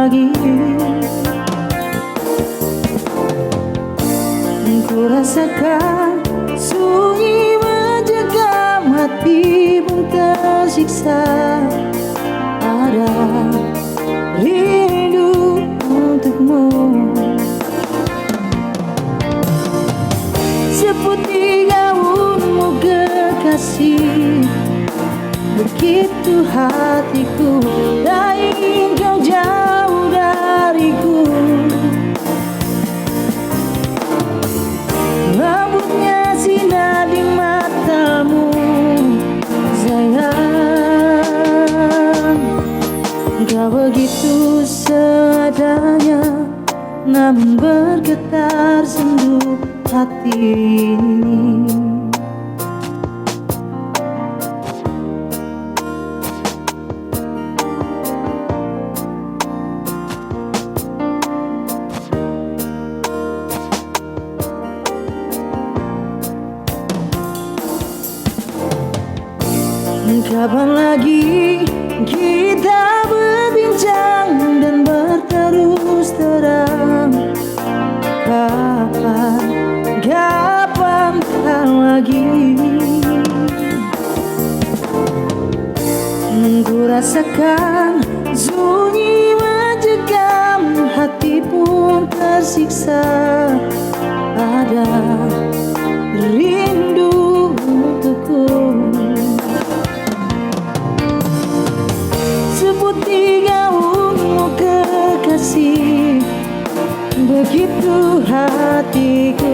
lagi. Ku rasakan sunyi menjegam, hati pun tersiksa. Ada rindu untukmu, seputih gaunmu kekasih. Begitu hatiku tak ingin kau jauh dariku. Rambutnya sinar di matamu sayang. Kau begitu seadanya, namun bergetar sendu hati ini. Kapan lagi kita berbincang dan berterus terang? Kapan lagi? Ku rasakan sunyi mencekam, hati pun tersiksa. Ada rindu untukku, seputih gaunmu kekasih. Begitu hatiku